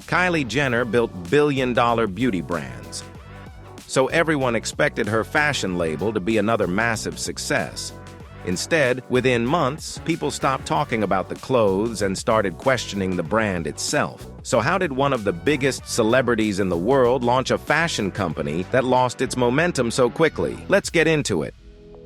Kylie Jenner built billion-dollar beauty brands, so everyone expected her fashion label to be another massive success. Instead, within months, people stopped talking about the clothes and started questioning the brand itself. So how did one of the biggest celebrities in the world launch a fashion company that lost its momentum so quickly? Let's get into it.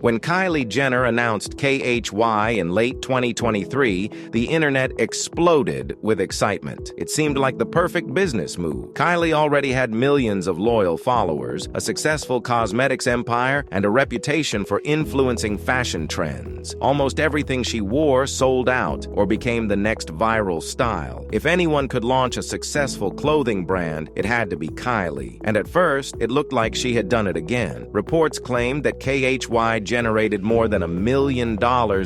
When Kylie Jenner announced KHY in late 2023, the internet exploded with excitement. It seemed like the perfect business move. Kylie already had millions of loyal followers, a successful cosmetics empire, and a reputation for influencing fashion trends. Almost everything she wore sold out or became the next viral style. If anyone could launch a successful clothing brand, it had to be Kylie. And at first, it looked like she had done it again. Reports claimed that KHY generated more than $1 million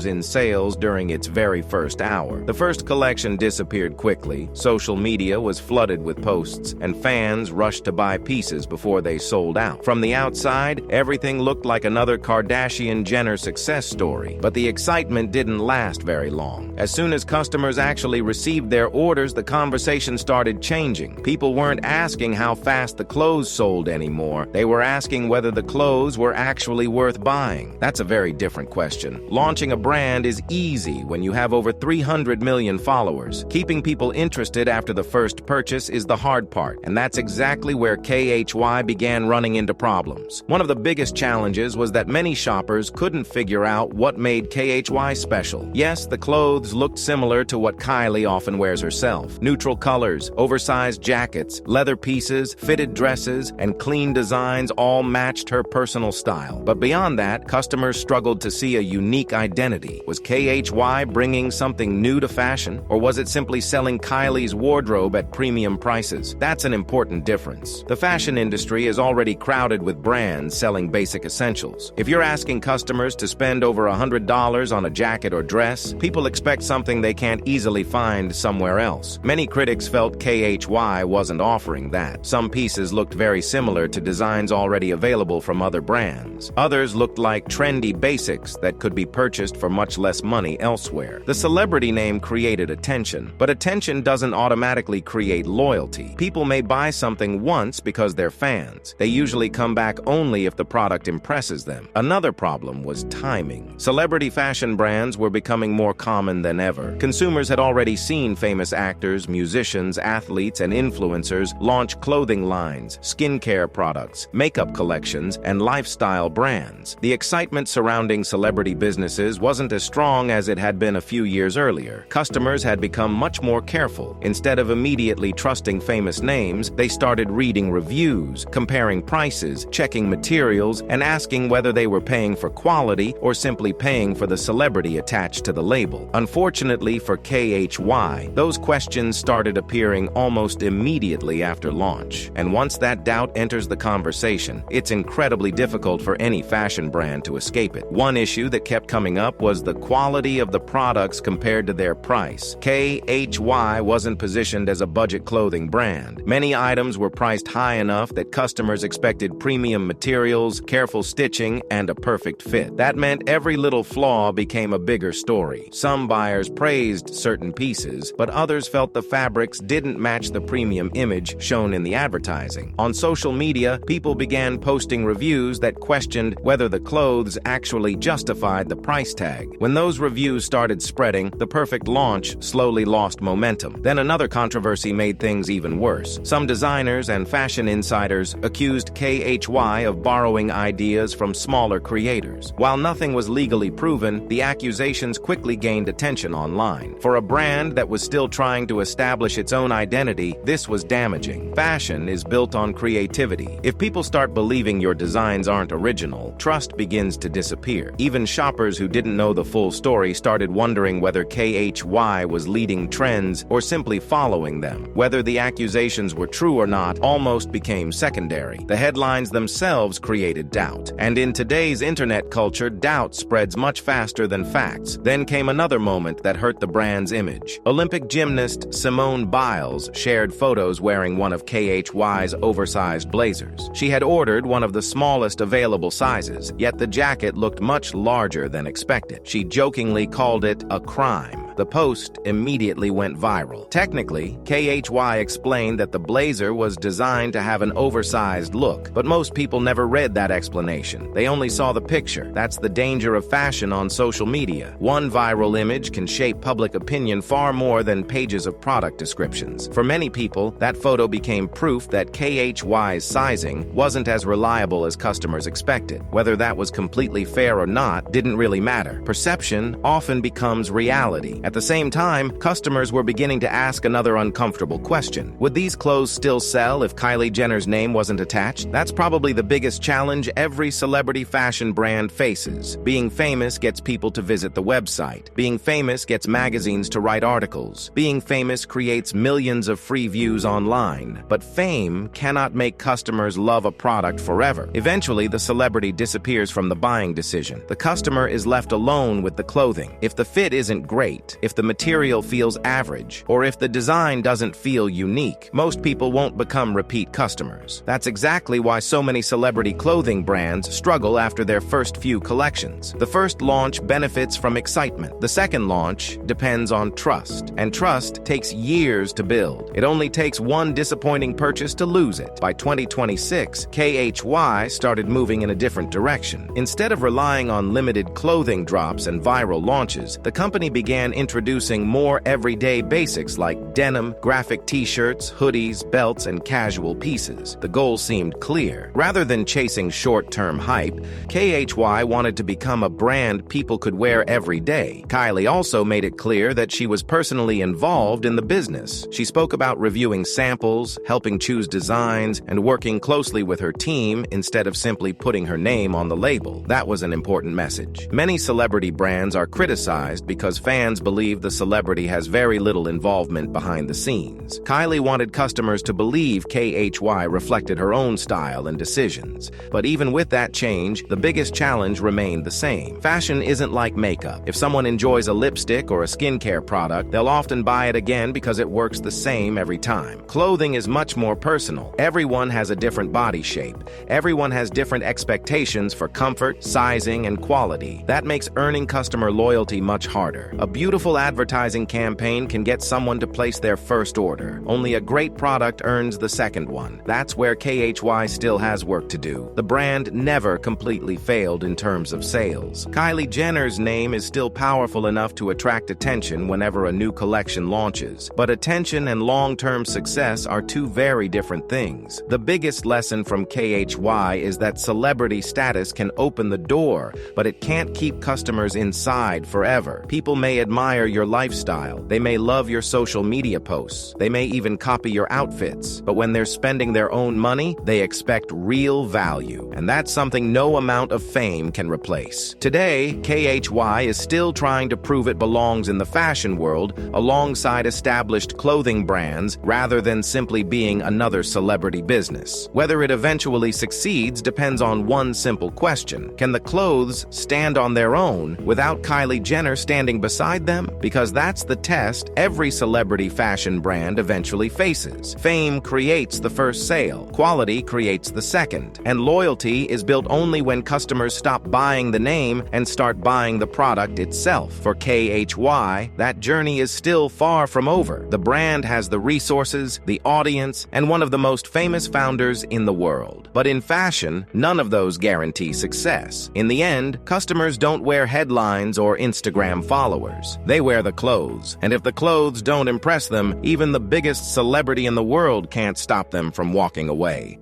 in sales during its very first hour. The first collection disappeared quickly, social media was flooded with posts, and fans rushed to buy pieces before they sold out. From the outside, everything looked like another Kardashian-Jenner success story, but the excitement didn't last very long. As soon as customers actually received their orders, the conversation started changing. People weren't asking how fast the clothes sold anymore. They were asking whether the clothes were actually worth buying. That's a very different question. Launching a brand is easy when you have over 300 million followers. Keeping people interested after the first purchase is the hard part, and that's exactly where KHY began running into problems. One of the biggest challenges was that many shoppers couldn't figure out what made KHY special. Yes, the clothes looked similar to what Kylie often wears herself. Neutral colors, oversized jackets, leather pieces, fitted dresses, and clean designs all matched her personal style. But beyond that, customers struggled to see a unique identity. Was KHY bringing something new to fashion, or was it simply selling Kylie's wardrobe at premium prices? That's an important difference. The fashion industry is already crowded with brands selling basic essentials. If you're asking customers to spend over $100 on a jacket or dress, people expect something they can't easily find somewhere else. Many critics felt KHY wasn't offering that. Some pieces looked very similar to designs already available from other brands. Others looked like trendy basics that could be purchased for much less money elsewhere. The celebrity name created attention, but attention doesn't automatically create loyalty. People may buy something once because they're fans. They usually come back only if the product impresses them. Another problem was timing. Celebrity fashion brands were becoming more common than ever. Consumers had already seen famous actors, musicians, athletes, and influencers launch clothing lines, skincare products, makeup collections, and lifestyle brands. The excitement surrounding celebrity businesses wasn't as strong as it had been a few years earlier. Customers had become much more careful. Instead of immediately trusting famous names, they started reading reviews, comparing prices, checking materials, and asking whether they were paying for quality or simply paying for the celebrity attached to the label. Unfortunately for KHY, those questions started appearing almost immediately after launch. And once that doubt enters the conversation, it's incredibly difficult for any fashion brand to escape it. One issue that kept coming up was the quality of the products compared to their price. KHY wasn't positioned as a budget clothing brand. Many items were priced high enough that customers expected premium materials, careful stitching, and a perfect fit. That meant every little flaw became a bigger story. Some buyers praised certain pieces, but others felt the fabrics didn't match the premium image shown in the advertising. On social media, people began posting reviews that questioned whether the clothes actually justified the price tag. When those reviews started spreading, the perfect launch slowly lost momentum. Then another controversy made things even worse. Some designers and fashion insiders accused KHY of borrowing ideas from smaller creators. While nothing was legally proven, the accusations quickly gained attention online. For a brand that was still trying to establish its own identity, this was damaging. Fashion is built on creativity. If people start believing your designs aren't original, trust begins to disappear. Even shoppers who didn't know the full story started wondering whether KHY was leading trends or simply following them. Whether the accusations were true or not almost became secondary. The headlines themselves created doubt. And in today's internet culture, doubt spreads much faster than facts. Then came another moment that hurt the brand's image. Olympic gymnast Simone Biles shared photos wearing one of KHY's oversized blazers. She had ordered one of the smallest available sizes, yet the jacket looked much larger than expected. She jokingly called it a crime. The post immediately went viral. Technically, KHY explained that the blazer was designed to have an oversized look, but most people never read that explanation. They only saw the picture. That's the danger of fashion on social media. One viral image can shape public opinion far more than pages of product descriptions. For many people, that photo became proof that KHY's sizing wasn't as reliable as customers expected. Whether that was completely fair or not didn't really matter. Perception often becomes reality. At the same time, customers were beginning to ask another uncomfortable question. Would these clothes still sell if Kylie Jenner's name wasn't attached? That's probably the biggest challenge every celebrity fashion brand faces. Being famous gets people to visit the website. Being famous gets magazines to write articles. Being famous creates millions of free views online. But fame cannot make customers love a product forever. Eventually, the celebrity disappears from the buying decision. The customer is left alone with the clothing. If the fit isn't great, if the material feels average, or if the design doesn't feel unique, most people won't become repeat customers. That's exactly why so many celebrity clothing brands struggle after their first few collections. The first launch benefits from excitement. The second launch depends on trust, and trust takes years to build. It only takes one disappointing purchase to lose it. By 2026, KHY started moving in a different direction. Instead of relying on limited clothing drops and viral launches, the company began introducing more everyday basics like denim, graphic t-shirts, hoodies, belts, and casual pieces. The goal seemed clear. Rather than chasing short-term hype, KHY wanted to become a brand people could wear every day. Kylie also made it clear that she was personally involved in the business. She spoke about reviewing samples, helping choose designs, and working closely with her team instead of simply putting her name on the label. That was an important message. Many celebrity brands are criticized because fans believe the celebrity has very little involvement behind the scenes. Kylie wanted customers to believe KHY reflected her own style and decisions. But even with that change, the biggest challenge remained the same. Fashion isn't like makeup. If someone enjoys a lipstick or a skincare product, they'll often buy it again because it works the same every time. Clothing is much more personal. Everyone has a different body shape. Everyone has different expectations for comfort, sizing, and quality. That makes earning customer loyalty much harder. A beautiful advertising campaign can get someone to place their first order. Only a great product earns the second one. That's where KHY still has work to do. The brand never completely failed in terms of sales. Kylie Jenner's name is still powerful enough to attract attention whenever a new collection launches. But attention and long-term success are two very different things. The biggest lesson from KHY is that celebrity status can open the door, but it can't keep customers inside forever. People may admire your lifestyle. They may love your social media posts. They may even copy your outfits. But when they're spending their own money, they expect real value. And that's something no amount of fame can replace. Today, KHY is still trying to prove it belongs in the fashion world alongside established clothing brands rather than simply being another celebrity business. Whether it eventually succeeds depends on one simple question. Can the clothes stand on their own without Kylie Jenner standing beside them? Because that's the test every celebrity fashion brand eventually faces. Fame creates the first sale, quality creates the second, and loyalty is built only when customers stop buying the name and start buying the product itself. For KHY, that journey is still far from over. The brand has the resources, the audience, and one of the most famous founders in the world. But in fashion, none of those guarantee success. In the end, customers don't wear headlines or Instagram followers. They wear the clothes. And if the clothes don't impress them, even the biggest celebrity in the world can't stop them from walking away.